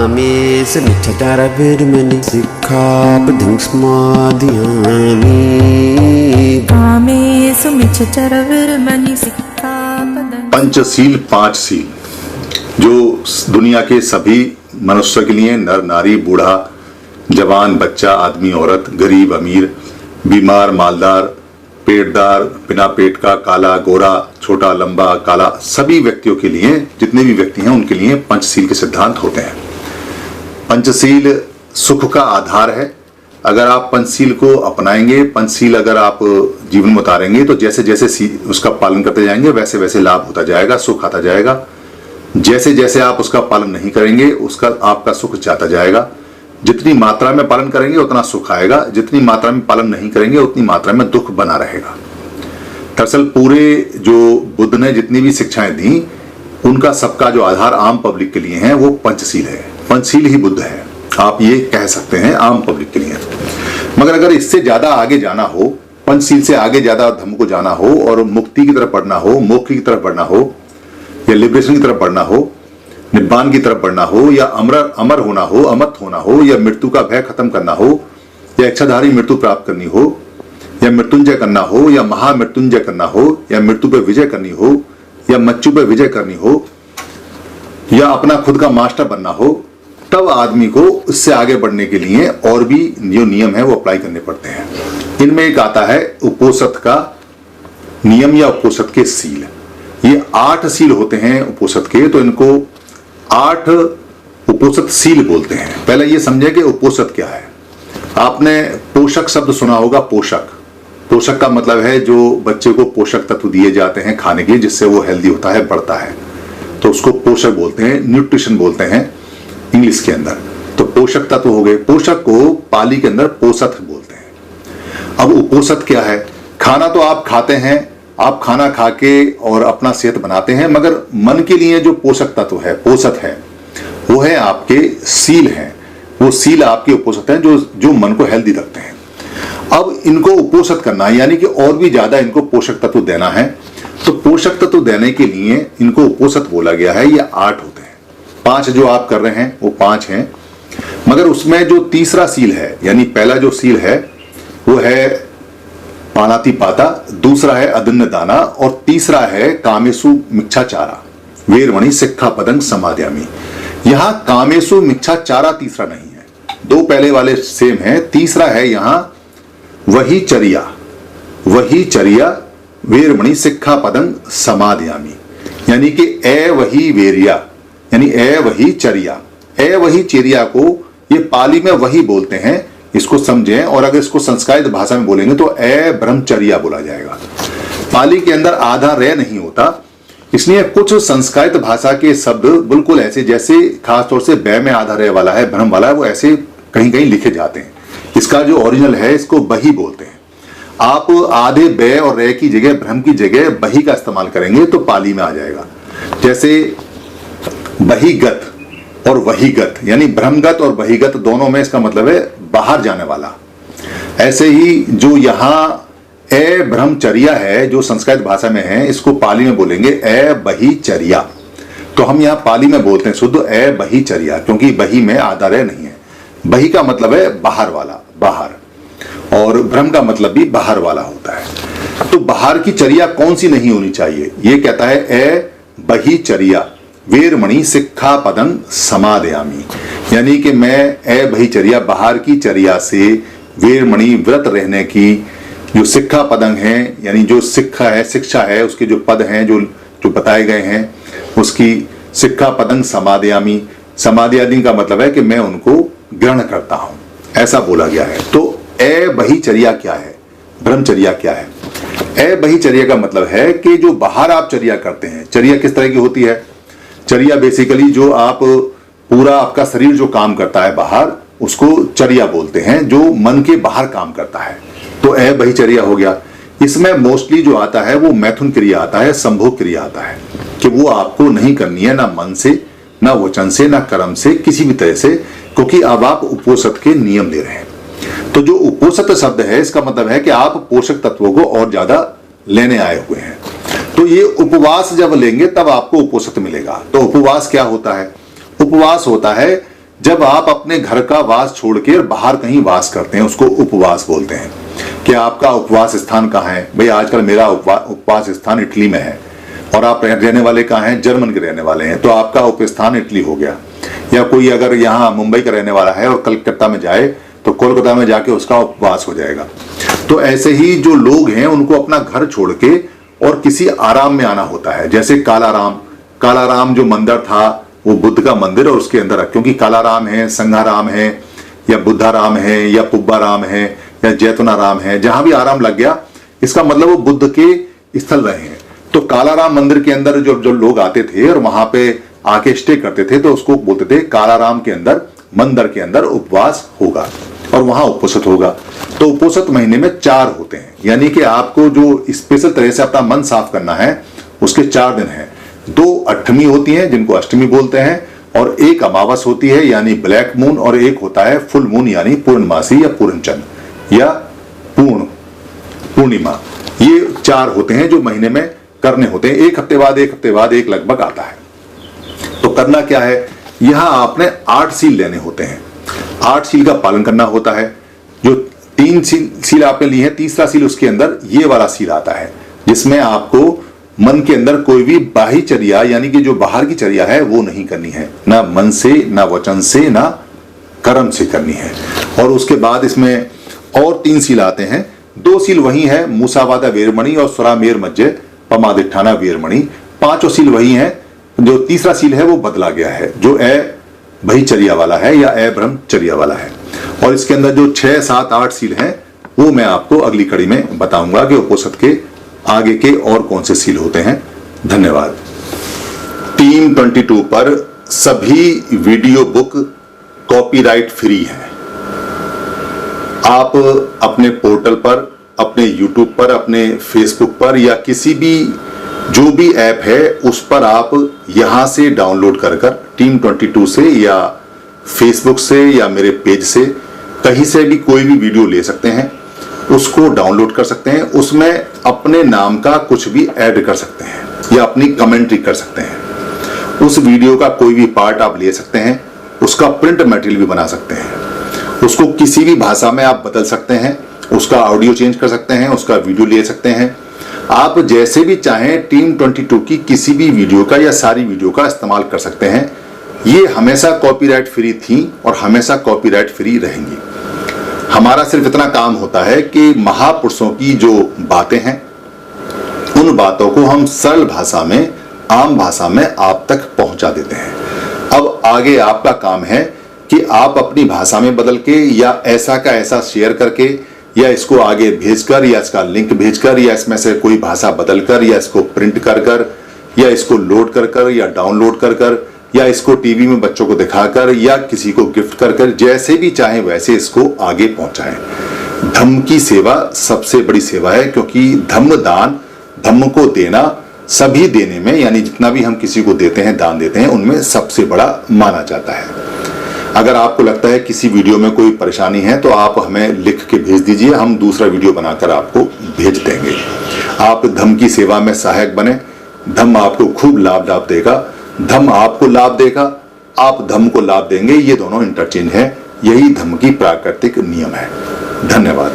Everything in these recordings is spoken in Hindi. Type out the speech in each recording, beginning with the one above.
कामेशमिच्छचारविर्मणि सिक्खापदं समादयामि। कामेशमिच्छचारविर्मणि सिक्खापदं। पंचशील, 5 सील जो दुनिया के सभी मनुष्य के लिए, नर नारी, बूढ़ा जवान, बच्चा, आदमी औरत, गरीब अमीर, बीमार मालदार, पेटदार बिना पेट का, काला गोरा, छोटा लंबा काला, सभी व्यक्तियों के लिए, जितने भी व्यक्ति हैं उनके लिए पंचशील के सिद्धांत होते हैं। पंचशील सुख का आधार है। अगर आप पंचशील को अपनाएंगे, पंचशील अगर आप जीवन में उतारेंगे तो जैसे जैसे उसका पालन करते जाएंगे वैसे वैसे लाभ होता जाएगा, सुख आता जाएगा। जैसे जैसे आप उसका पालन नहीं करेंगे उसका आपका सुख जाता जाएगा। जितनी मात्रा में पालन करेंगे उतना सुख आएगा, जितनी मात्रा में पालन नहीं करेंगे उतनी मात्रा में दुख बना रहेगा। दरअसल पूरे जो बुद्ध ने जितनी भी शिक्षाएं दी उनका सबका जो आधार आम पब्लिक के लिए है वो पंचशील है। पंचशील ही बुद्ध है, आप ये कह सकते हैं आम पब्लिक के लिए। मगर अगर इससे ज्यादा आगे जाना हो, पंचशील से आगे ज्यादा धर्म को जाना हो और मुक्ति की तरफ बढ़ना हो, मोक्ष की तरफ बढ़ना हो या लिबरेशन की तरफ बढ़ना हो, निब्बान की तरफ बढ़ना हो या अमर होना हो, अमत होना हो या मृत्यु का भय खत्म करना हो या इच्छाधारी मृत्यु प्राप्त करनी हो या मृत्युंजय करना हो या महामृत्युंजय करना हो या मृत्यु पर विजय करनी हो या मृत्यु पर विजय करनी हो या अपना खुद का मास्टर बनना हो, तब आदमी को इससे आगे बढ़ने के लिए और भी जो नियम है वो अप्लाई करने पड़ते हैं। इनमें एक आता है उपोषद का नियम या उपोषद के सील। ये 8 सील होते हैं उपोषद के, तो इनको 8 उपोषद सील बोलते हैं। पहले ये समझे कि उपोषद क्या है। आपने पोषक शब्द सुना होगा। पोषक, पोषक का मतलब है जो बच्चे को पोषक तत्व दिए जाते हैं खाने के लिए जिससे वो हेल्दी होता है, बढ़ता है, तो उसको पोषक बोलते हैं, न्यूट्रिशन बोलते हैं इंग्लिश के अंदर। तो पोषक तत्व हो गए। पोषक को पाली के अंदर पोषक बोलते हैं। अब उपोषद क्या है? खाना तो आप खाते हैं, आप खाना खा के और अपना सेहत बनाते हैं, मगर मन के लिए जो पोषक तत्व है, पोषक है, वो है आपके सील हैं। वो सील आपके उपोषद हैं जो मन को हेल्दी रखते हैं। अब इनको उपोषद करना है, यानी कि और भी ज्यादा इनको पोषक तत्व देना है। तो पोषक तत्व देने के लिए इनको उपोषद बोला गया है। ये 8 होते हैं। 5 जो आप कर रहे हैं वो 5 हैं, मगर उसमें जो तीसरा सील है, यानी पहला जो सील है वो है पाणातिपाता, दूसरा है अदन्न दाना और तीसरा है कामेसु मिच्छाचारा वेरमणि सिक्खापदं समादयामि। यहां कामेसु मिच्छाचारा तीसरा नहीं है, 2 पहले वाले सेम है। तीसरा है यहां वही चर्या वेरमणि सिक्खापदं समादयामि, यानी कि ए वही वेरिया, यानी ए वही चर्या। ए वही चर्या को ये पाली में वही बोलते हैं, इसको समझें। और अगर इसको संस्कृत भाषा में बोलेंगे तो ए ब्रह्मचर्या बोला जाएगा। पाली के अंदर आधा रे नहीं होता, इसलिए कुछ संस्कृत भाषा के शब्द बिल्कुल ऐसे, जैसे खासतौर से बै में आधा रे वाला है, भ्रम वाला है, वो ऐसे कहीं कहीं लिखे जाते हैं। इसका जो ओरिजिनल है इसको बही बोलते हैं। आप आधे बै और रे की जगह, भ्रम की जगह बही का इस्तेमाल करेंगे तो पाली में आ जाएगा। जैसे बहीगत और वहीगत, यानी भ्रमगत और बहीगत दोनों में इसका मतलब है बाहर जाने वाला। ऐसे ही जो यहाँ ए ब्रह्मचर्या है जो संस्कृत भाषा में है, इसको पाली में बोलेंगे ए बहीचर्या। तो हम यहाँ पाली में बोलते हैं शुद्ध ए बहीचर्या, क्योंकि बही में आधा रे नहीं है। बही का मतलब है बाहर वाला, बाहर, और भ्रम का मतलब भी बाहर वाला होता है। तो बाहर की चर्या कौन सी नहीं होनी चाहिए? ये कहता है ए बहीचर्या वेरमणि सिक्खापदं समादयामि, यानी कि मैं ए बहीचर्या, बाहर की चर्या से वेरमणि व्रत रहने की जो सिक्खा पदंग है, यानी जो शिक्षा है उसके जो पद हैं जो बताए गए हैं, उसकी सिक्खा पदंग समादयामि। समादयादि का मतलब है कि मैं उनको ग्रहण करता हूं, ऐसा बोला गया है। तो ए बहीचर्या क्या है, ब्रह्मचर्या क्या है? ए बहीचर्या का मतलब है कि जो बाहर आप चर्या करते हैं, चर्या किस तरह की होती है? चर्या बेसिकली जो आप पूरा आपका शरीर जो काम करता है बाहर, उसको चर्या बोलते हैं, जो मन के बाहर काम करता है। तो ए बहीचर्या हो गया। इसमें मोस्टली जो आता है वो मैथुन क्रिया आता है, संभोग क्रिया आता है, कि वो आपको नहीं करनी है, ना मन से, ना वचन से, ना कर्म से, किसी भी तरह से, क्योंकि अब आप उपोषद के नियम ले रहे हैं। तो जो उपोषद शब्द है इसका मतलब है कि आप पोषक तत्वों को और ज्यादा लेने आए हुए हैं। तो ये उपवास जब लेंगे तब आपको उपोषद मिलेगा। तो उपवास क्या होता है? उपवास होता है जब आप अपने घर का वास छोड़ के बाहर कहीं वास करते हैं, उसको उपवास बोलते हैं। कि आपका उपवास स्थान कहाँ है? भाई आजकल मेरा उपवास स्थान इटली में है और आप रहने वाले कहाँ हैं? जर्मन के रहने वाले हैं, तो आपका उपस्थान इटली हो गया। या कोई अगर यहाँ मुंबई का रहने वाला है और कलकत्ता में जाए तो कोलकाता में जाके उसका उपवास हो जाएगा। तो ऐसे ही जो लोग हैं उनको अपना घर छोड़ के और किसी आराम में आना होता है। जैसे कालाराम जो मंदिर था वो बुद्ध का मंदिर, और उसके अंदर क्योंकि कालाराम है, संघाराम है, या बुद्धाराम है, या पुब्बाराम है, या जैतुनाराम है, जहां भी आराम लग गया इसका मतलब वो बुद्ध के स्थल रहे हैं। तो कालाराम मंदिर के अंदर जो लोग आते थे और वहां पे आके स्टे करते थे तो उसको बोलते थे कालाराम के अंदर, मंदिर के अंदर उपवास होगा और वहां उपोषित होगा। तो उपोषित महीने में 4 होते हैं, यानी कि आपको जो स्पेशल तरह से अपना मन साफ करना है उसके 4 दिन हैं। 2 अष्टमी होती हैं जिनको अष्टमी बोलते हैं, और 1 अमावस होती है यानी ब्लैक मून, और 1 होता है फुल मून यानी पूर्णमासी या पूर्णचंद्र या पूर्णिमा। ये 4 होते हैं जो महीने में करने होते हैं। 1 हफ्ते बाद एक लगभग आता है। तो करना क्या है, यहां आपने 8 सील लेने होते हैं। 8 सील का पालन करना होता है। जो 3 सील आपने ली है, तीसरा सील उसके अंदर ये वाला सील आता है जिसमें आपको मन के अंदर कोई भी बाह्य चर्या यानी कि जो बाहर की चर्या है वो नहीं करनी है, ना मन से, ना वचन से, ना कर्म से करनी है। और उसके बाद इसमें और 3 सील आते हैं। 2 सील वही है, मूसावादा वेरमणि और स्वरामेर मज्जे पमादिठाना वेरमणि। 5 सील वही है। जो तीसरा सील है वो बदला गया है, जो भयचर्या वाला है या ब्रह्मचर्या वाला है। और इसके अंदर जो 6, 7, 8 सील हैं वो मैं आपको अगली कड़ी में बताऊंगा कि उपोषित के आगे के और कौन से सील होते हैं। धन्यवाद। टीम 22 पर सभी वीडियो बुक कॉपीराइट फ्री है। आप अपने पोर्टल पर, अपने यूट्यूब पर, अपने फेसबुक पर या किसी भी जो भी ऐप है उस पर आप यहां से डाउनलोड कर टीम 22 से या फेसबुक से या मेरे पेज से कहीं से भी कोई भी वीडियो ले सकते हैं, उसको डाउनलोड कर सकते हैं। उसमें अपने नाम का कुछ भी ऐड कर सकते हैं या अपनी कमेंट्री कर सकते हैं। उस वीडियो का कोई भी पार्ट आप ले सकते हैं, उसका प्रिंट मटेरियल भी बना सकते हैं, उसको किसी भी भाषा में आप बदल सकते हैं, उसका ऑडियो चेंज कर सकते हैं, उसका वीडियो ले सकते हैं। आप जैसे भी चाहें टीम 22 की किसी भी वीडियो का या सारी वीडियो का इस्तेमाल कर सकते हैं। ये हमेशा कॉपीराइट फ्री थी और हमेशा कॉपीराइट फ्री रहेंगी। हमारा सिर्फ इतना काम होता है कि महापुरुषों की जो बातें हैं उन बातों को हम सरल भाषा में, आम भाषा में आप तक पहुंचा देते हैं। अब आगे आपका काम है कि आप अपनी भाषा में बदल के या ऐसा का ऐसा शेयर करके या इसको आगे भेजकर या इसका लिंक भेजकर या इसमें से कोई भाषा बदलकर या इसको प्रिंट कर या इसको लोड कर या डाउनलोड कर या इसको टीवी में बच्चों को दिखाकर या किसी को गिफ्ट कर जैसे भी चाहे वैसे इसको आगे पहुंचाएं। धम्म की सेवा सबसे बड़ी सेवा है, क्योंकि धम्म दान, धम्म को देना सभी देने में, यानी जितना भी हम किसी को देते हैं, दान देते हैं, उनमें सबसे बड़ा माना जाता है। अगर आपको लगता है किसी वीडियो में कोई परेशानी है तो आप हमें लिख के भेज दीजिए, हम दूसरा वीडियो बनाकर आपको भेज देंगे। आप धम्म की सेवा में सहायक बने। धम्म आपको खूब लाभ देगा, धम्म आपको लाभ देगा, आप धम्म को लाभ देंगे। ये दोनों इंटरचेंज है, यही धम्म की प्राकृतिक नियम है। धन्यवाद।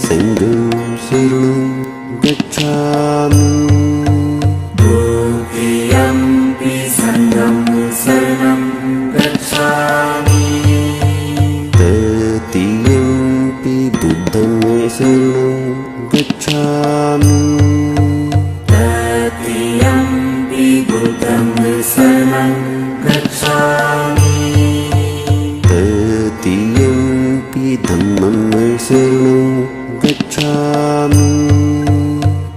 सङ्घं शरणं गच्छामि द्वितीयम्पि सङ्घं शरणं गच्छामि तृतीयम्पि बुद्धं शरणं गच्छामि तृतीयम्पि बुद्धं शरणं गच्छामि तृतीयम्पि धम्मं शरणं गच्छामि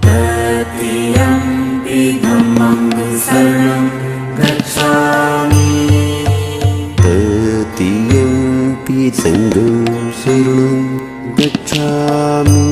तृतीयम्पि धम्मं शरणं गच्छामि तृतीयम्पि सङ्घं शरणं गच्छामि